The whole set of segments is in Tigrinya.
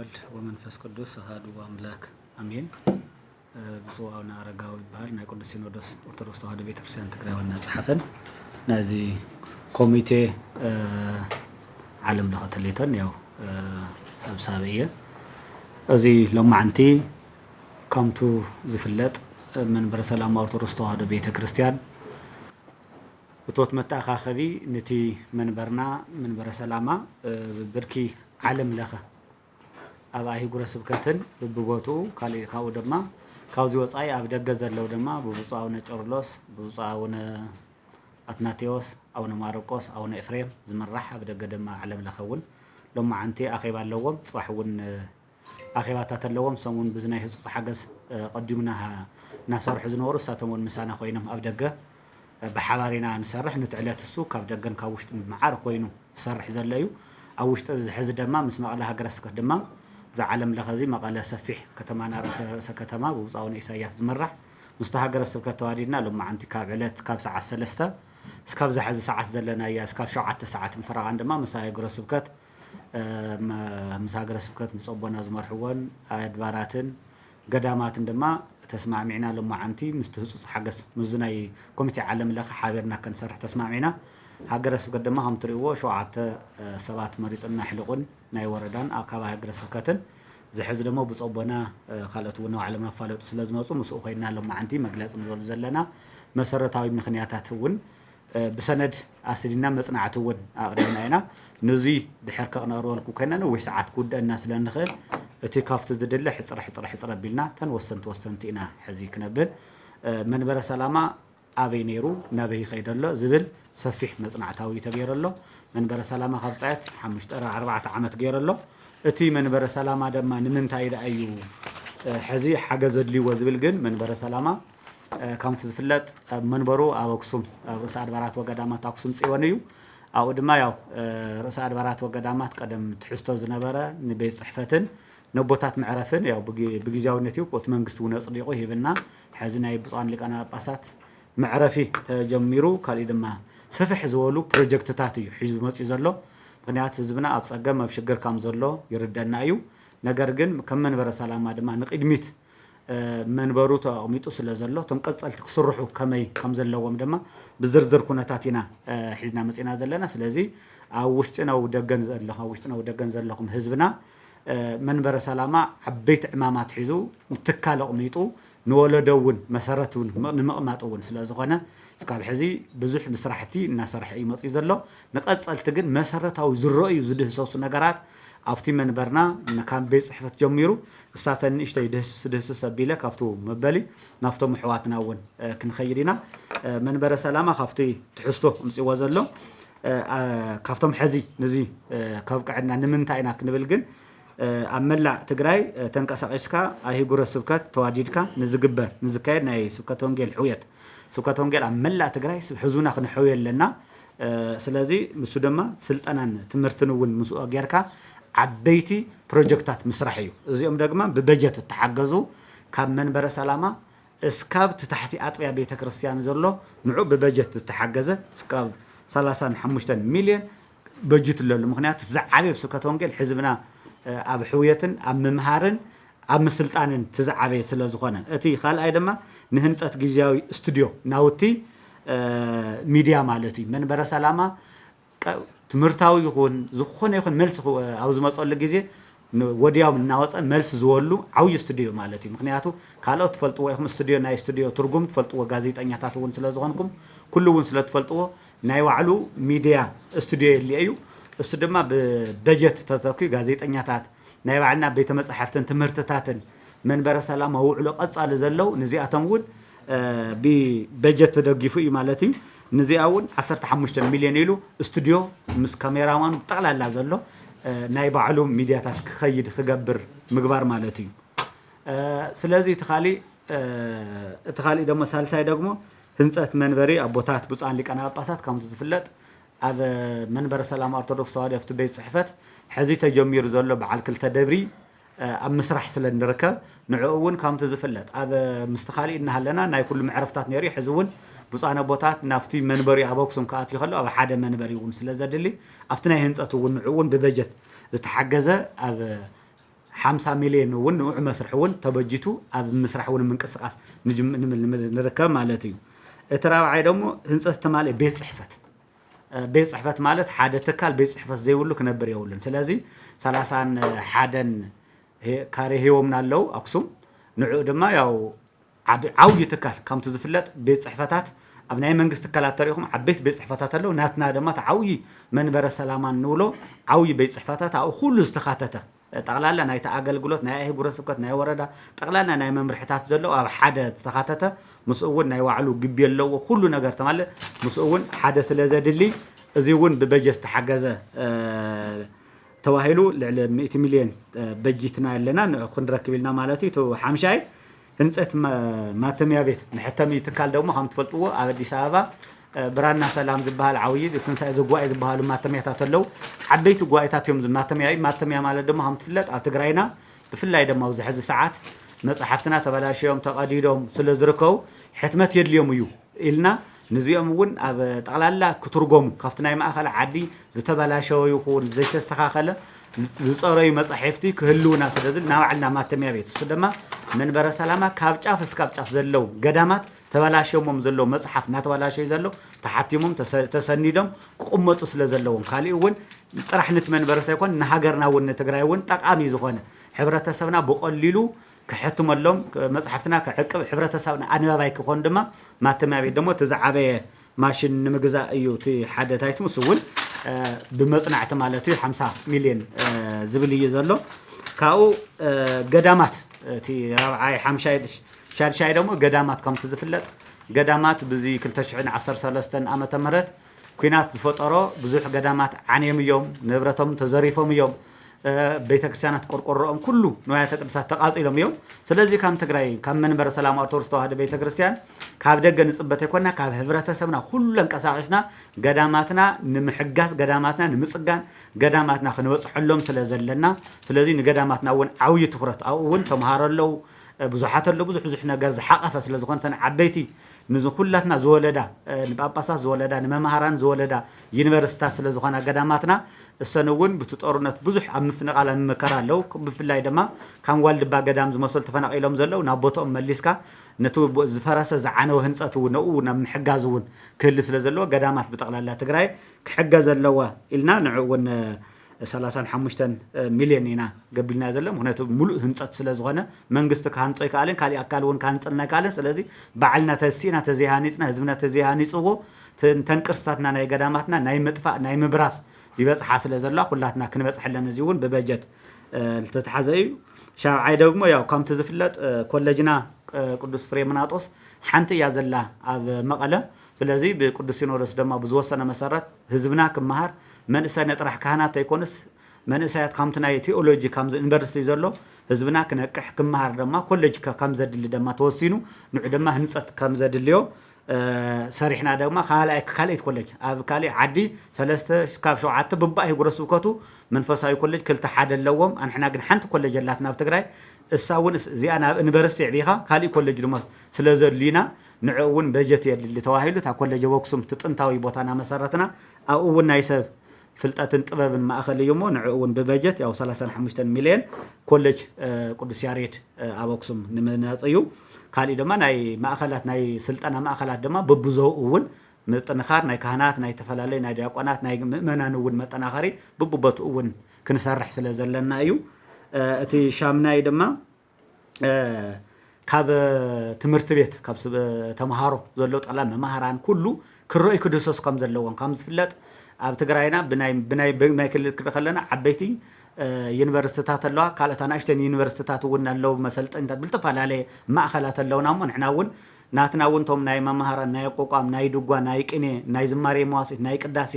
ወልድ ወመንፈስ ቅዱስ አሐዱ አምላክ አሜን። ብፁዓውና አረጋዊ ባህል ናይ ቅዱስ ሲኖዶስ ኦርቶዶክስ ተዋሕዶ ቤተክርስቲያን ትግራይ ዋና ጸሐፈን ናዚ ኮሚቴ ዓለም ለኸ ተሌተን ያው ሰብሳቢ እየ እዚ ሎማዓንቲ ከምቱ ዝፍለጥ መንበረ ሰላም ኦርቶዶክስ ተዋሕዶ ቤተክርስቲያን እቶት መተኣኻኸቢ ነቲ መንበርና መንበረ ሰላማ ብርኪ ዓለም ለኸ ኣብ ኣህጉረ ስብከትን ብቦትኡ ካልእ ካብኡ ድማ ካብዚ ወፃኢ ኣብ ደገ ዘለው ድማ ብብፁዕ ኣቡነ ቄርሎስ ብብፁዕ ኣቡነ ኣትናቴዎስ ኣቡነ ማርቆስ ኣቡነ ኤፍሬም ዝምራሕ ኣብ ደገ ድማ ዓለም ለኸ እውን ሎማዓንቲ ኣኼባ ኣለዎም ፅባሕ እውን ኣኼባታት ኣለዎም ሰሙን ብዝናይ ህፁፅ ሓገዝ ቀዲሙና እናሰርሑ ዝነበሩ እሳቶም እውን ምሳና ኮይኖም ኣብ ደገ ብሓባሪና ንሰርሕ ንትዕለት እሱ ካብ ደገን ካብ ውሽጥን ብመዓር ኮይኑ ዝሰርሕ ዘሎ እዩ ኣብ ውሽጢ ዝሕዚ ድማ ምስ መቐለ ሃገረ ስብከት ድማ ዝዓለም ለኸዚ መቐለ ሰፊሕ ከተማና ርእሰ ከተማ ብብፁዕ ኣቡነ ኢሳያስ ዝምራሕ ምስቲ ሃገረ ስብከት ተዋዲድና ሎማዓንቲ ካብ ዕለት ካብ ሰዓት 3 እስካብ ዝሕዚ ሰዓት ዘለና እያ እስካብ 7 ሰዓትን ፈረቓን ድማ ምስ ሃገረ ስብከት ምፀቦና ዝመርሕዎን ኣድባራትን ገዳማትን ድማ ተስማዕሚዕና ሎማዓንቲ ምስቲ ህፁፅ ሓገዝ ምዝናይ ኮሚቴ ዓለም ለኸ ሓቢርና ክንሰርሕ ተስማዕሚዕና ሃገረ ስብከት ድማ ከም ትሪእዎ 7 ሰባት መሪፅና ሕልቁን ናይ ወረዳን ካብ ሃገረ ስብከትን ዝሕዚ ደግሞ ብፀቦና ካልኦት እውን ዓለም ኣፋለጡ ስለ ዝመፁ ምስኡ ኮይና ሎማዓንቲ መግለፂ ንዘሉ ዘለና መሰረታዊ ምክንያታት እውን ብሰነድ ኣስዲና መፅናዕቲ እውን ኣቕሪብና ኢና ነዚ ድሕር ከቕነቕርበልኩ ኮይና ነዊሕ ሰዓት ክውድአና ስለ ንኽእል እቲ ካብቲ ዝድለ ሕፅረ ኣቢልና ተን ወሰንቲ ኢና ሕዚ ክነብል መንበረ ሰላማ ኣበይ ነይሩ ናበይ ይኸይድ ኣሎ ዝብል ሰፊሕ መፅናዕታዊ ተገይሩ ኣሎ መንበረ ሰላማ ካብ ጣየት 4 ዓመት ገይሩ ኣሎ እቲ መንበረ ሰላማ ድማ ንምንታይ እዩ ሕዚ ሓገዝ ዘድልይዎ ዝብል ግን መንበረ ሰላማ ከምቲ ዝፍለጥ መንበሩ ኣብ ኣክሱም ርእሰ ኣድባራት ወገዳማት ኣክሱም ፅዮን እዩ ኣብኡ ድማ ያው ርእሰ ኣድባራት ወገዳማት ቀደም ትሕዝቶ ዝነበረ ንቤት ፅሕፈትን ነቦታት መዕረፍን ያው ብግዚያውነት እዩ ቆት መንግስቲ እውን ኣፅዲቁ ሂብና ሕዚ ናይ ብፁዓን ሊቃነ ጳጳሳት መዕረፊ ተጀሚሩ ካልእ ድማ ሰፍሕ ዝበሉ ፕሮጀክትታት እዩ ሒዙ መፅኡ ዘሎ ምክንያት ህዝብና ኣብ ፀገም ኣብ ሽግር ከም ዘሎ ይርደና እዩ ነገር ግን ከም መንበረ ሰላማ ድማ ንቅድሚት መንበሩ ተቐሚጡ ስለ ዘሎ ቶም ቀፀልቲ ክስርሑ ከመይ ከም ዘለዎም ድማ ብዝርዝር ኩነታት ኢና ሒዝና መፂና ዘለና ስለዚ ኣብ ውሽጥና ወደገን ዘለኹ ውሽጥና ወደገን ዘለኹም ህዝብና መንበረ ሰላማ ዓበይቲ ዕማማት ሒዙ ትካል ኣቕሚጡ ንወለዶ እውን መሰረት እውን ንምቕማጥ እውን ስለ ዝኾነ እስካብ ሕዚ ብዙሕ ምስራሕቲ እናሰርሐ እዩ መፅኡ ዘሎ ንቐፀልቲ ግን መሰረታዊ ዝረአዩ ዝድህሰሱ ነገራት ኣብቲ መንበርና ካብ ቤት ፅሕፈት ጀሚሩ እሳተን ንእሽተይ ድህስስ ኣቢለ ካብቱ መበሊ ናፍቶም ኣሕዋትና እውን ክንኸይድ ኢና መንበረ ሰላማ ካብቲ ትሕዝቶ ምፅዎ ዘሎ ካብቶም ሕዚ ነዚ ከብቅዕና ንምንታይ ኢና ክንብል ግን ኣብ መላእ ትግራይ ተንቀሳቂስካ ኣህጉረ ስብከት ተዋዲድካ ንዝግበር ንዝካየድ ናይ ስብከተ ወንጌል ሕውየት ስብከተ ወንጌል ኣብ መላእ ትግራይ ሕዙና ክንሕውየ ኣለና ስለዚ ንሱ ድማ ስልጠናን ትምህርትን እውን ምስኡ ጌርካ ዓበይቲ ፕሮጀክታት ምስራሕ እዩ እዚኦም ድማ ብበጀት እተሓገዙ ካብ መንበረ ሰላማ እስካብ ትታሕቲ ኣጥቢያ ቤተክርስትያን ዘሎ ንዑ ብበጀት ዝተሓገዘ እስካብ 35 ሚልዮን በጀት ኣለሉ ምክንያት ዝዓበየ ስብከተ ወንጌል ሕዝብና ኣብ ሕውየትን ኣብ ምምሃርን ኣብ ምስልጣንን ትዝዓበየ ስለ ዝኾነ እቲ ካልኣይ ድማ ንህንፀት ግዝያዊ ስቱድዮ ናውቲ ሚድያ ማለት እዩ መንበረ ሰላማ ትምህርታዊ ይኹን ዝኾነ ይኹን መልሲ ኣብ ዝመፀሉ ግዜ ወዲያው እናወፀ መልሲ ዝወሉ ዓብይ ስቱድዮ ማለት እዩ ምክንያቱ ካልኦት ትፈልጥዎ ይኹም ስቱድዮ ናይ ስቱድዮ ትርጉም ትፈልጥዎ ጋዜጠኛታት እውን ስለ ዝኾንኩም ኩሉ እውን ስለ ትፈልጥዎ ናይ ባዕሉ ሚድያ ስቱድዮ የድልዮ እዩ እሱ ድማ ብበጀት ተተኪ ጋዜጠኛታት ናይ ባዕልና ቤተ መጻሕፍትን ትምህርትታትን መንበረ ሰላማ ውዕሎ ቀጻሊ ዘለው ነዚኣቶም እውን ብበጀት ተደጊፉ እዩ ማለት እዩ ነዚኣ እውን 15 ሚልዮን ኢሉ ስቱድዮ ምስ ካሜራማን ጠቕላላ ዘሎ ናይ ባዕሉ ሚድያታት ክኸይድ ክገብር ምግባር ማለት እዩ ስለዚ እቲ ካሊእ ደግሞ ሳልሳይ ደግሞ ህንፀት መንበሪ ኣቦታት ብፁዓን ሊቃነ ጳጳሳት ከምቲ ዝፍለጥ ኣብ መንበረ ሰላማ ኦርቶዶክስ ተዋህዶ ኣብቲ ቤት ፅሕፈት ሕዚ ተጀሚሩ ዘሎ በዓል 2 ደብሪ ኣብ ምስራሕ ስለ ንርከብ ንዕኡ እውን ከምቲ ዝፍለጥ ኣብ ምስቲ ካሊእ እናሃለና ናይ ኩሉ መዕረፍታት ነይሩ ሕዚ እውን ብፁዓን ኣቦታት ናፍቲ መንበሪ ኣብ ኣክሱም ከኣትዩ ከሎ ኣብ ሓደ መንበሪ እውን ስለ ዘድሊ ኣብቲ ናይ ህንፀት እውን ንዕኡ እውን ብበጀት ዝተሓገዘ ኣብ 50 مليون ون نوع مسرح ون تبجيتو أب مسرح ون من قصقاس نجم نركب مالتي ترى عيدمو هنص تمالي بيت صحفت مالت حادة تكال بيت صحفت زي ولو كنبر يولن سلازي سلاسان حادن كاري هيو من اللو أقسم نعود ما ياو عودي تكال كم تزفلت بيت صحفتات أبناء منجز تكالات تاريخهم عبيت بيت صحفتات اللو ناتنا دمات عوي من بر السلامان نولو عوي بيت صحفتات أو خلو استخاتته تقلالنا ناي تعقل قلوت ناي قرصبكت ناي وردا تقلالنا ناي ممرحتات زلو أو حادة استخاتته مسؤول ناي وعلو قبي اللو كله نجار تمال مسؤول حادث لزادلي زيون ببجس تحجزه تواهلو ل 100 مليون بجيتنا لنا نركب لنا مالتي تو حمشاي هنصت ماتميا بيت نحتمي تكال دوما خم تفلطوا أديس أبابا برانا سلام زبال عويد تنسى زقواي زبالو ماتميات اللو حبيت قوايتات يوم ماتميا مال دوما خم تفلط أتقرينا بفلاي دما وزحز ساعات مصحفتنا تبلاش يوم تقاديدهم سلازركو حتمت يدليوم يو إلنا نزيهم ون أب تقللا كترجم كفتنا ما أخل عادي زتبلاشوا يكون زي تستخاخله زصاري مصحفتي كهلونا سدد نوعنا ما تميا بيت سدما من برا سلامة كابجاف سكابجاف زلوا قدامات تبلاشوا زلوا مصحف نتبلاشوا زلوا تحتيمهم تسندهم قمة سلزلوا خالي ون راح نتمن برا سيكون نهجرنا ون تجري ون تقامي زخانة حبرة سبنا بقللو كحتم اللهم مصحفتنا كحكم حبرة سبنا أنا بايك خندما ما تميا بيت دمو تزعبه ماشين نمجزا أيو تي حدث هاي اسمه سول بمصنع تمالتي 5 مليون زبلي يزلو كاو قدامات تي ربعاي حمشاي شاي دمو قدامات كم تزفلت قدامات بزي كل تشعين 13 عام مرت كينات زفطرو بزوح قدامات عنيم يوم نبرتهم تزريفهم يوم بيت كريستيانات قرقرهم كله نوايا تقدسات تقاصيلهم يوم سلازي كام تግራይ كام منبر سلام ኦርቶዶክስ ተዋህዶ ቤተ ክርስቲያን ካብ ደገ ንጽበት ይኮና ካብ ህብረተሰብና ሁሉን ቀሳቂስና ገዳማትና ንምሕጋስ ገዳማትና ንምጽጋን ገዳማትና ክንወጽሕሎም ስለዘለና ስለዚ ንገዳማትና ወን ዓውይ ትኩረት አው ወን ተማሃረለው ብዙሓት ኣሎ ብዙሕ ነገር ዝሓቀፈ ስለዝኾነ ተን ዓበይቲ ንዝኹላትና ዝወለዳ ንጳጳሳት ዝወለዳ ንመማሃራን ዝወለዳ ዩኒቨርሲቲታት ስለዝኾና ገዳማትና እሰነውን ብትጦርነት ብዙሕ ኣብ ምፍነቃላ መከራ ኣለው ብፍላይ ድማ ካም ዋልድባ ገዳም ዝመስል ተፈናቂሎም ዘለው ናብ ቦታኦም መሊስካ ነቱ ዝፈረሰ ዝዓነወ ህንፀት ነው ናብ ምሕጋዝ እውን ክህሊ ስለዘለዎ ገዳማት ብጠቅላላ ትግራይ ክሕገዝ ዘለዋ ኢልና ንዕውን 35 مليون ኢና ገቢልና ዘለም ምክንያቱ ሙሉ ህንፀት ስለዝኾነ መንግስት ካንጾ ይካለን ካሊ አካል ወን ካንጽና ይካለን ስለዚ ባዓልና ተሲና ተዚሃኒጽና ህዝብና ተዚሃኒጽዎ ተንቅርሳትና ናይ ገዳማትና ናይ መጥፋእ ናይ ምብራስ ይበጽሓ ስለዘላ ኩላትና ክንበጽሐለን እዚ እውን በበጀት ተተሓዘዩ ሻብዓይ ደግሞ ያው ከምቲ ዝፍለጥ ኮሌጅና ቅዱስ ፍሬምናጦስ ሓንቲ ያ ዘላ ኣብ መቐለ ስለዚ በቅዱስ ሲኖዶስ ደማ ብዝወሰነ መሰረት ህዝብና ክመሃር መንእሰይ ነጥራሕ ካህናት ኣይኮንስ መንእሰያት ካምትናይ ቴዎሎጂ ካም ዩኒቨርሲቲ ዘሎ ህዝብና ክነቅሕ ክመሃር ደማ ኮሌጅ ካም ዘድሊ ደማ ተወሲኑ ንዑ ደማ ህንጸት ካም ዘድልዮ ሰሪሕና ደማ ካልአይት ኮሌጅ ኣብ ካሊ ዓዲ 3 ካብ 7 ብባይ ጉረስብከቱ መንፈሳዊ ኮሌጅ ክልተ ሓደ ኣለዎም አንሕና ግን ሓንቲ ኮሌጅ ኣላትና ኣብ ትግራይ እሳውን እዚኣና ዩኒቨርሲቲ ዕቢኻ ካሊ ኮሌጅ ድማ ስለዘድሊና ንዕውን በጀት የድሊ ተዋሂሉ ታ ኮሌጅ ወክሱም ጥንታዊ ቦታና መሰረትና ኣብውን ናይ ሰብ ፍልጠትን ጥበብን ማእኸል እዩሞ ንዕውን በበጀት ያው 35 ሚሊዮን ኮሌጅ ቅዱስ ያሬድ ኣብ ወክሱም ንመናጽዩ ካሊ ደማ ናይ ማእኸላት ናይ ስልጠና ማእኸላት ደማ በብዘውን መጠናኸር ናይ ካህናት ናይ ተፈላለዩ ናይ ዲያቆናት ናይ ምእመናን እውን መጠናኸሪ በብቦቱ እውን ክንሰርሕ ስለዘለና እዩ እቲ ሻምናይ ደማ ካብ ትምህርት ቤት ካብ ተማሃሮ ዘሎ ጠቅላላ መማሃራን ኩሉ ክረይ ክድሰስ ከም ዘለዎም ከም ዝፍለጥ ኣብ ትግራይና ብናይ ክልል ክደኸለና ዓበይቲ ዩኒቨርሲቲታት ኣለዋ ካልኦት ኣናእሽተን ዩኒቨርሲቲታት እውን ኣለዉ መሰልጠኒታት ብልተፈላለየ ማእኸላት ኣለውና እሞ ንሕና እውን ናትና እውን ቶም ናይ መማሃራን ናይ ኣቋቋም ናይ ድጓ ናይ ቅኔ ናይ ዝማሬ መዋስት ናይ ቅዳሴ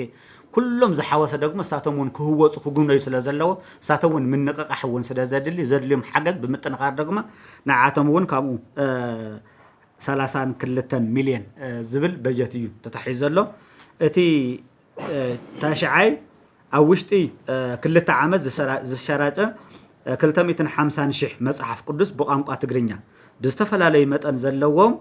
ኩሎም ዝሓወሰ ደግሞ ሳቶም እውን ክህወፁ ክጉምነዩ ስለዘለዎ ሳቶም እውን ምንቅቃሕ እውን ስለዘድሊ ዘድልዮም ሓገዝ ብምጥንኻር ደግሞ ንዓቶም እውን ከምኡ 32 ሚሊዮን ዝብል በጀት እዩ ተታሒዙ ዘሎ እቲ ታሽዓይ ኣብ ውሽጢ ክልተ ዓመት ዝሸራጨ 250,000 መጽሓፍ ቅዱስ ብቋንቋ ትግርኛ ብዝተፈላለዩ መጠን ዘለዎም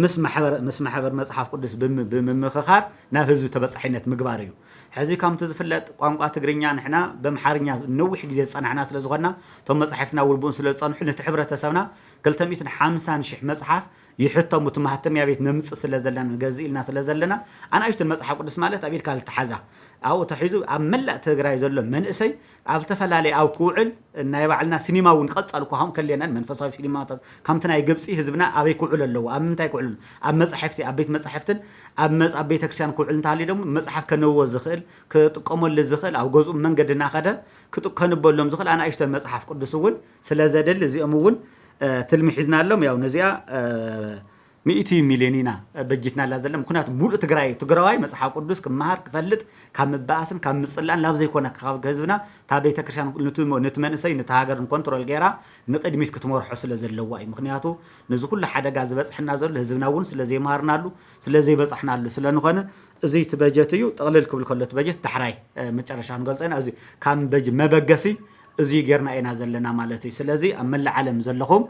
ምስ ማሕበር መጽሓፍ ቅዱስ ብምምኽኻር ናብ ህዝቢ ተበጻሒነት ምግባር እዩ ሕዚ ከምቲ ዝፍለጥ ቋንቋ ትግርኛ ንሕና በምሓርኛ ነዊሕ ግዜ ዝጸናሕና ስለ ዝኾንና ቶም መጽሓፍትና ውልቡን ስለ ዝጸንሑ ነቲ ሕብረተሰብና 250,000 መጽሓፍ ይሕተሙ ትማህተምያ ቤት ነምጽእ ስለ ዘለና ንገዝእ ኢልና ስለ ዘለና ኣናእሽተን መጽሓፍ ቅዱስ ማለት ኣብ ኢድካ ልትሓዛ ኣብኡ ተሒዙ ኣብ መላእ ትግራይ ዘሎ መንእሰይ ኣብ ተፈላለየ ኣብ ክውዕል ናይ ባዕልና ሲኒማ እውን ቀጻል እኳ ከም ከለናን መንፈሳዊ ሲኒማታት ከምቲ ናይ ግብጺ ህዝብና ኣበይ ክውዕል ኣለዎ ኣብ ምንታይ ክውዕል ኣብ መጽሓፍቲ ኣብ ቤት መጽሓፍትን ኣብ ቤተ ክርስቲያን ክውዕል እንታሃልዩ ደሞ መጽሓፍ ከነብቦ ዝኽእል ክጥቀመሉ ዝኽእል ኣብ ገዝኡ መንገዲ እናኸደ ከንበሎም ዝኽእል ኣናእሽተን መጽሓፍ ቅዱስ እውን ስለ ዘደሊ እዚኦም እውን ትልሚ ሒዝና ኣሎም ያው ነዚኣ 100 ሚልዮን ኢና በጅትና ላ ዘለ ምክንያቱ ሙሉእ ትግራዋይ መጽሓፍ ቅዱስ ክመሃር ክፈልጥ ካብ ምባእስን ካብ ምጽላን ናብ ዘይኮነ ካብ ህዝብና ታ ቤተ ክርስቲያን ነቲ መንእሰይ ነቲ ሃገርን ኮንትሮል ገይራ ንቅድሚት ክትመርሖ ስለ ዘለዋ እዩ ምክንያቱ ነዚ ኩሉ ሓደጋ ዝበጽሕና ዘሎ ህዝብና እውን ስለ ዘይማርናሉ ስለ ዘይበጽሕናሉ ስለ ንኾነ እዚ እቲ በጀት እዩ ጠቕልል ክብል ከሎ እቲ በጀት ዳሕራይ መጨረሻ ንገልጸና እዚ ካብ በጀት መበገሲ እዚ ጌርና ኢና ዘለና ማለት እዩ ስለዚ ኣብ መላእ ዓለም ዘለኹም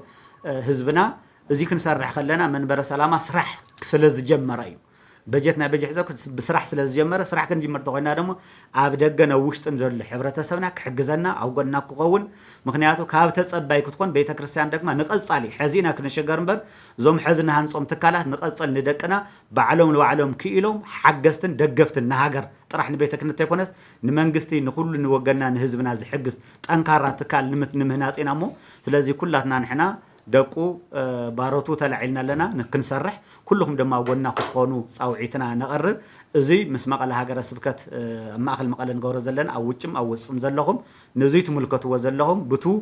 ህዝብና እዚ ክንሰርሕ ከለና መንበረ ሰላማ ስራሕ ስለ ዝጀመረ እዩ በጀትና በጀት ዘክ ብስራሕ ስለ ዝጀመረ ስራሕ ክንጅመር ተኾይና ደሞ ኣብ ደገነ ውሽጥን ዘሎ ሕብረተሰብና ክሕግዘና ኣብ ጎና ክኸውን ምክንያቱ ካብ ተጸባይ ክትኮን ቤተ ክርስቲያን ደግሞ ንቀጻሊ ሕዚና ክንሸገር እምበር ዞም ሕዝና ሃንጾም ትካላት ንቀጻል ንደቅና ባዕሎም ለባዕሎም ክኢሎም ሓገዝትን ደገፍትን ንሃገር ጥራሕ ንቤተ ክህነት ኣይኮነስ ንመንግስቲ ንኹሉ ንወገና ንህዝብና ዝሕግዝ ጠንካራ ትካል ንምህናጽና እሞ ስለዚ ኩላትና ንሕና ደቁ ባሮቱ ተላዒልና ለና ንክንሰርሕ ኩልኩም ድማ ጎና ክትኮኑ ጻውዒትና ነቐርብ እዚ ምስ መቐለ ሃገረ ስብከት ኣብ ማእኸል መቐለ ንገብሮ ዘለና ኣብ ውጭም ኣብ ወጽም ዘለኹም ነዚ ትምልከትዎ ዘለኹም ብቱ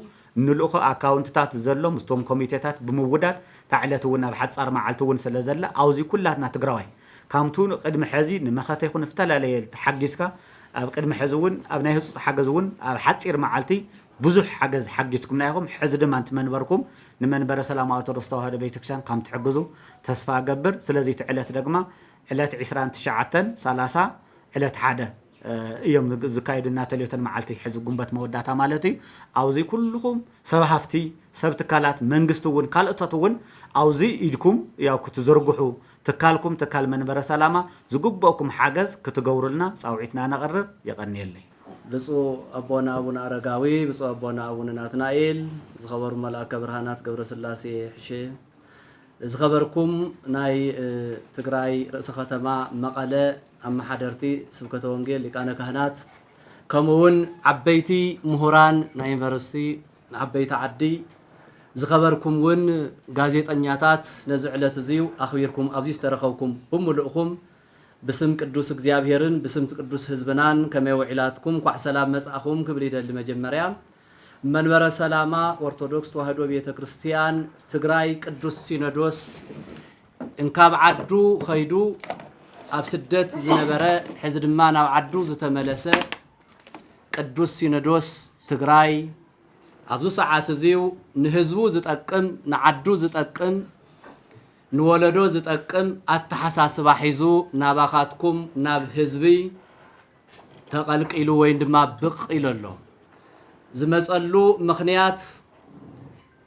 ንልኡኸ ኣካውንትታት ዘሎም ምስቶም ኮሚቴታት ብምውዳድ ታዕለት እውን ኣብ ሓጻር መዓልቲ እውን ስለ ዘላ ኣብዚ ኩላትና ትግራዋይ ካምቱ ቅድሚ ሕዚ ንመኸተ ይኹን ፍተላለየ ተሓጊዝካ ኣብ ቅድሚ ሕዚ እውን ኣብ ናይ ህጹጽ ሓገዝ እውን ኣብ ሓጺር መዓልቲ ብዙሕ ሓገዝ ሓጊዝኩም ናይኹም ሕዚ ድማ እንትመንበርኩም ንመንበረ ሰላም ኦርቶዶክስ ተዋህዶ ቤተክርስቲያን ከም ትሕግዙ ተስፋ ገብር ስለዚ ትዕለት ድማ ዕለት 29/30 ዕለት 1 እዮም ዝካይድና ተልዮተን መዓልቲ ሕዚ ጉንበት መወዳታ ማለት እዩ ኣብዚ ኩልኩም ሰብ ሃፍቲ ሰብ ትካላት መንግስቲ እውን ካልኦታት እውን ኣብዚ ኢድኩም ያው ክትዘርግሑ ትካልኩም ትካል መንበረ ሰላማ ዝግበአኩም ሓገዝ ክትገብሩልና ጻውዒትና ነቐርብ ይቀኒየለይ ብፁዕ ኣቦና አቡነ አረጋዊ ብፁዕ ኣቦና አቡነ ናትናኤል ዝኸበሩ መልአከ ብርሃናት ገብረ ስላሴ ሕሼ ዝኸበርኩም ናይ ትግራይ ርእሰ ከተማ መቐለ ኣመሓደርቲ ስብከተ ወንጌል ሊቃነ ካህናት ከምኡውን ዓበይቲ ምሁራን ናይ ዩኒቨርሲቲ ዓበይቲ ዓዲ ዝኸበርኩም እውን ጋዜጠኛታት ነዚ ዕለት እዚዩ ኣኽቢርኩም ኣብዚ ዝተረኸብኩም ብምሉእኹም بسم قدوس እግዚአብሔርን بسم ቅዱስ ህዝብናን ከመይ ወዒላትኩም ኳዕ ሰላም መጻኹም ክብል ይደል መጀመሪያ መንበረ ሰላማ ኦርቶዶክስ ተዋህዶ ቤተክርስቲያን ትግራይ ቅዱስ ሲኖዶስ እንካብ ዓዱ ኸይዱ ኣብ ስደት ዝነበረ ሕዚ ድማ ናብ ዓዱ ዝተመለሰ ቅዱስ ሲኖዶስ ትግራይ ኣብዙ ሰዓት እዚው ንህዝቡ ዝጠቅም ንዓዱ ዝጠቅም ንወለዶ ዝጠቅም ኣተሓሳስባ ሒዙ ናባኻትኩም ናብ ህዝቢ ተቐልቂሉ ወይ ድማ ብቅ ኢለሎ ዝመጸሉ ምኽንያት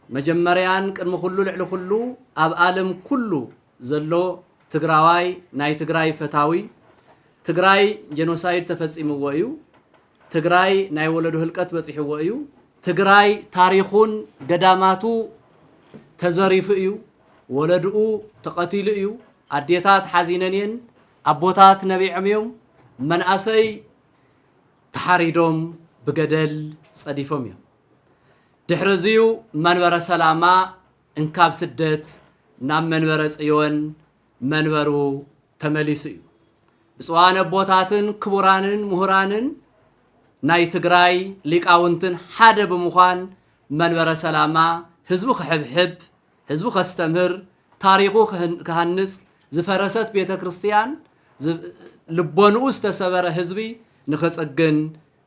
መጀመርያን ቅድሚ ኩሉ ልዕሊ ኩሉ ኣብ ዓለም ኩሉ ዘሎ ትግራዋይ ናይ ትግራይ ፈታዊ ትግራይ ጄኖሳይድ ተፈጺምዎ እዩ ትግራይ ናይ ወለዶ ህልቀት በጽሕዎ እዩ ትግራይ ታሪኹን ገዳማቱ ተዘሪፉ እዩ ወለድኡ ተቀቲሉ እዩ ኣዴታት ሓዚነንየን ኣቦታት ነቢዕምዮም መንኣሰይ ተሓሪዶም ብገደል ጸዲፎም እዮም ድሕረዚዩ መንበረ ሰላማ እንካብ ስደት ናብ መንበረ ጽዮን መንበሩ ተመሊሱ እዩ ብጽዋን ኣቦታትን ክቡራንን ምሁራንን ናይ ትግራይ ሊቃውንትን ሓደ ብምዃን መንበረ ሰላማ ህዝቡ ክሕብሕብ ህዝቡ ከስተምህር ታሪኹ ከሃንጽ ዝፈረሰት ቤተ ክርስቲያን ልቦንኡ ዝተሰበረ ህዝቢ ንኸጸግን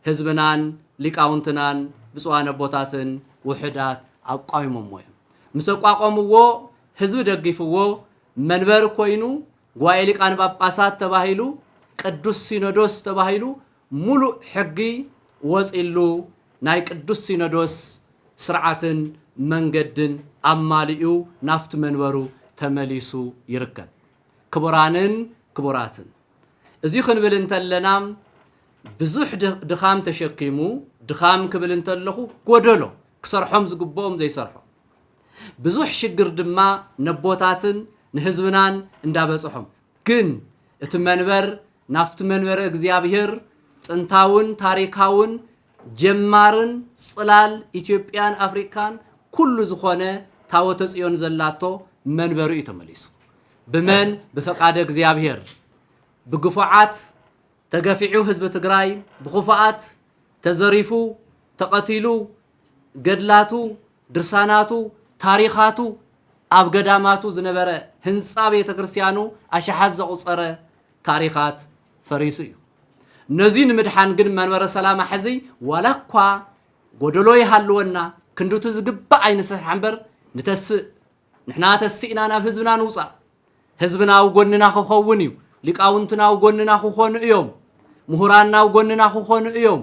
ህዝብናን ሊቃውንትናን ብጽዋን ኣቦታትን ውሕዳት ኣቋይሞም እዮም ምስ ኣቋቋምዎ ህዝቢ ደጊፍዎ መንበር ኮይኑ ጉባኤ ሊቃነ ጳጳሳት ተባሂሉ ቅዱስ ሲኖዶስ ተባሂሉ ሙሉእ ሕጊ ወፂሉ ናይ ቅዱስ ሲኖዶስ ስርዓትን መንገድን ኣማሊኡ ናፍቲ መንበሩ ተመሊሱ ይርከብ ክቡራንን ክቡራትን እዚ ክንብል እንተለና ብዙሕ ድኻም ተሸኪሙ ድኻም ክብል እንተለኹ ጎደሎ ክሰርሖም ዝግብኦም ዘይሰርሖ ብዙሕ ሽግር ድማ ነቦታትን ንህዝብናን እንዳበጽሖም ግን እቲ መንበር ናፍቲ መንበረ እግዚአብሔር ጥንታውን ታሪካውን ጀማርን ጽላል ኢትዮጵያን አፍሪካን ኩሉ ዝኾነ ታወተ ጽዮን ዘላቶ መንበሩ ተመሊሱ ብመን በፈቃደ እግዚአብሔር ብግፉዓት ተገፊዑ ህዝብ ትግራይ ብኹፋዓት ተዘሪፉ ተቀቲሉ ገድላቱ ድርሳናቱ ታሪኻቱ ኣብ ገዳማቱ ዝነበረ ህንጻ ቤተ ክርስቲያኑ ኣሽሓዝ ዘቁፀረ ታሪኻት ፈሪሱ እዩ ነዚ ንምድሓን ግን መንበረ ሰላም ሕዚ ዋላኳ ጎደሎ ይሃልወና ክንዱቱ ዝግባእ ኣይንስራሕ እምበር ንተስእ ንሕና ተስኢና ናብ ህዝብና ንውፃእ ህዝብና ኣብ ጎንና ክኸውን እዩ ሊቃውንትና ኣብ ጎንና ክኾኑ እዮም ምሁራንና ኣብ ጎንና ክኾኑ እዮም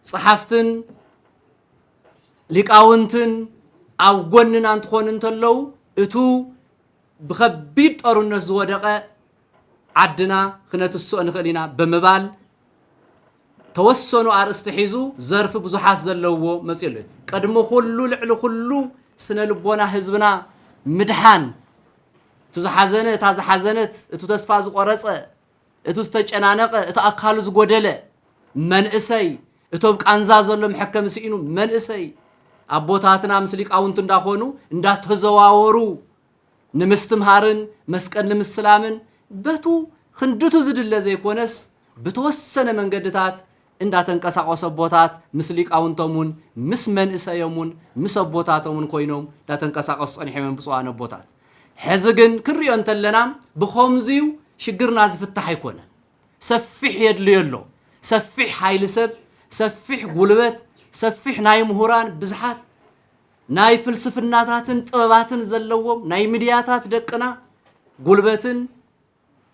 ጸሓፍትን ሊቃውንትን ኣብ ጎንና እንትኾኑ እንተለው እቱ ብከቢድ ጦርነት ዝወደቀ ዓድና ክነትስኦ ንኽእል ኢና ብምባል ተወሰኑ ኣርእስቲ ሒዙ ዘርፊ ብዙሓት ዘለዎ መጽሉ ቀድሞ ኩሉ ልዕሊ ኩሉ ስነ ልቦና ህዝብና ምድሓን ትዝሓዘነ ታዝሓዘነት እቱ ተስፋ ዝቆረጸ እቱ ዝተጨናነቀ እቱ ኣካሉ ዝጎደለ መንእሰይ እቱ ቃንዛ ዘሎ መሐከም ሲኢኑ መንእሰይ ኣቦታትና ምስ ሊቃውንት እንዳኾኑ እንዳተዘዋወሩ ንምስትምሃርን መስቀል ንምስላምን በቱ ክንድቱ ዝድለ ዘይኮነስ ብተወሰነ መንገድታት እንዳተንቀሳቀሰ ቦታት ምስ ሊቃውንቶሙን ምስ መንእሰዮሙን ምስ ኣቦታቶሙን ኮይኖም እንዳተንቀሳቀሱ ጸኒሖም ብጽዋነ ቦታት ሕዚ ግን ክሪኦ እንተለና ብኸምዚዩ ሽግርና ዝፍታሕ ኣይኮነ ሰፊሕ የድልየሎ ሰፊሕ ሓይሊ ሰብ ሰፊሕ ጉልበት ሰፊሕ ናይ ምሁራን ብዝሓት ናይ ፍልስፍናታትን ጥበባትን ዘለዎም ናይ ሚድያታት ደቅና ጉልበትን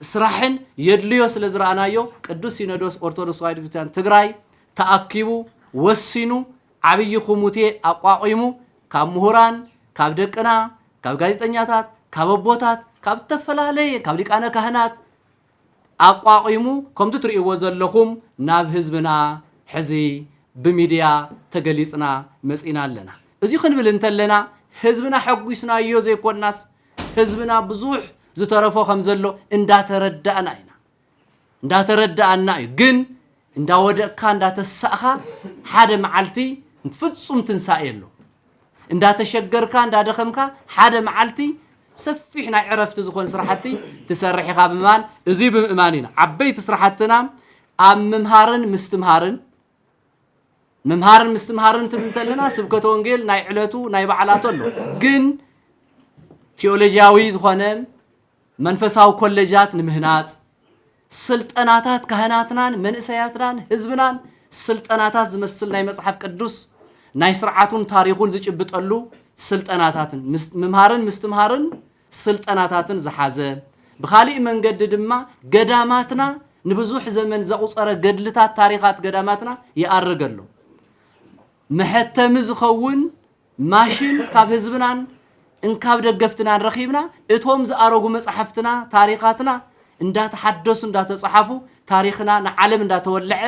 ስራሕን የድልዮ ስለ ዝረአናዮ ቅዱስ ሲኖዶስ ኦርቶዶክስ ተዋሕዶ ቤተክርስቲያን ትግራይ ተኣኪቡ ወሲኑ ዓብይ ኮሚቴ ኣቋቂሙ ካብ ምሁራን ካብ ደቅና ካብ ጋዜጠኛታት ካብ ኣቦታት ካብ ተፈላለየ ካብ ሊቃነ ካህናት ኣቋቂሙ ከምቲ ትርእይዎ ዘለኹም ናብ ህዝብና ሕዚ ብሚድያ ተገሊጽና መጽኢና ኣለና እዚ ክንብል እንተለና ህዝብና ሕጉስናዮ ዘይኮናስ ህዝብና ብዙሕ ዝተረፈ ከም ዘሎ እንዳተረዳእና ኢና እንዳተረዳእና እዩ ግን እንዳወደቅካ እንዳተሳእኻ ሓደ መዓልቲ ፍጹም ትንሳኤ ኣሎ እንዳተሸገርካ እንዳደኸምካ ሓደ መዓልቲ ሰፊሕ ናይ ዕረፍቲ ዝኾን ስራሕቲ ትሰርሕ ኢኻ ብምእማን እዚ ብምእማን ኢና ዓበይቲ ስራሕትና ኣብ ምምሃርን ምስትምሃርን ትብንተለና ስብከተ ወንጌል ናይ ዕለቱ ናይ በዓላት ኣሎ ግን ቴዎሎጂያዊ ዝኾነ መንፈሳዊ ኮሌጃት ንምህናጽ ስልጠናታት ካህናትናን መንእሰያትናን ህዝብናን ስልጠናታት ዝመስል ናይ መጽሐፍ ቅዱስ ናይ ስርዓቱን ታሪኹን ዝጭብጠሉ ስልጠናታትን ምስትምሃርን ስልጠናታትን ዝሓዘ ብኻሊእ መንገዲ ድማ ገዳማትና ንብዙሕ ዘመን ዘቁፀረ ገድልታት ታሪኻት ገዳማትና ይኣርገሉ መሐተም ዝኸውን ማሽን ካብ ህዝብናን እንካብ ደገፍትናን ረኺብና እቶም ዝኣረጉ መጽሐፍትና ታሪኻትና እንዳተሐደሱ እንዳተጻሓፉ ታሪኽና ንዓለም እንዳተወልዐ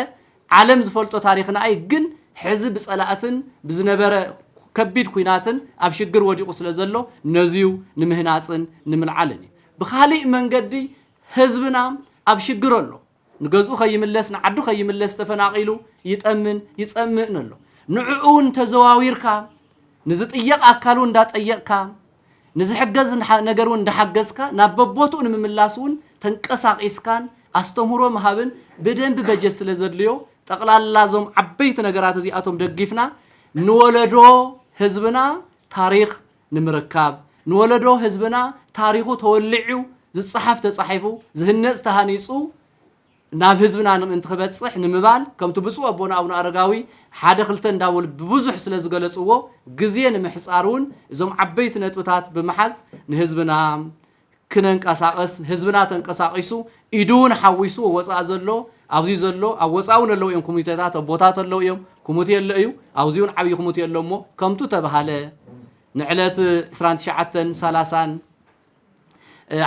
ዓለም ዝፈልጦ ታሪኽና ኣይ ግን ሕዚ ብጸላእትን ብዝነበረ ከቢድ ኩናትን ኣብ ሽግር ወዲቁ ስለ ዘሎ ነዚዩ ንምህናጽን ንምልዓልን ብኻሊእ መንገዲ ህዝብና ኣብ ሽግር ኣሎ ንገዝኡ ከይምለስ ንዓዱ ከይምለስ ተፈናቂሉ ይጠምን ይጸምእን ኣሎ ንዕኡን ተዘዋዊርካ ንዝጥየቅ ኣካሉ እንዳጠየቅካ ንዝሕገዝ ነገሩ እንዳሐገዝካ ናብ በቦቱ ንምምላስውን ተንቀሳቂስካን ኣስተምሮ መሃብን በደንብ በጀት ስለ ዘድልዮ ጠቅላላ ዞም ዓበይቲ ነገራት እዚኣቶም ደጊፍና ንወለዶ ህዝብና ታሪኽ ንምርካብ ንወለዶ ህዝብና ታሪኹ ተወልዑ ዝጽሓፍ ተጻሒፉ ዝህነጽ ተሃኒጹ ናብ ህዝብና እንትበጽሕ ንምባል ከምቲ ብፁዕ ኣቦና አቡነ አረጋዊ ሓደ ክልተ እንዳወል ብዙሕ ስለ ዝገለጽዎ ግዜ ንምሕጻሩን እዞም ዓበይቲ ነጥብታት ብምሓዝ ንህዝብና ክነንቀሳቀስ ህዝብና ተንቀሳቂሱ ኢዱን ሓዊሱ ወፃእ ዘሎ ኣብዚ ዘሎ ኣብ ወፃውን ኣለዉ እዮም ኮሚቴታት ኣቦታት ኣለዉ እዮም ኮሚቴ ኣሎ እዩ ኣብዚውን ዓብይ ኮሚቴ ኣሎ እሞ ከምቱ ተባሃለ ንዕለት 29 30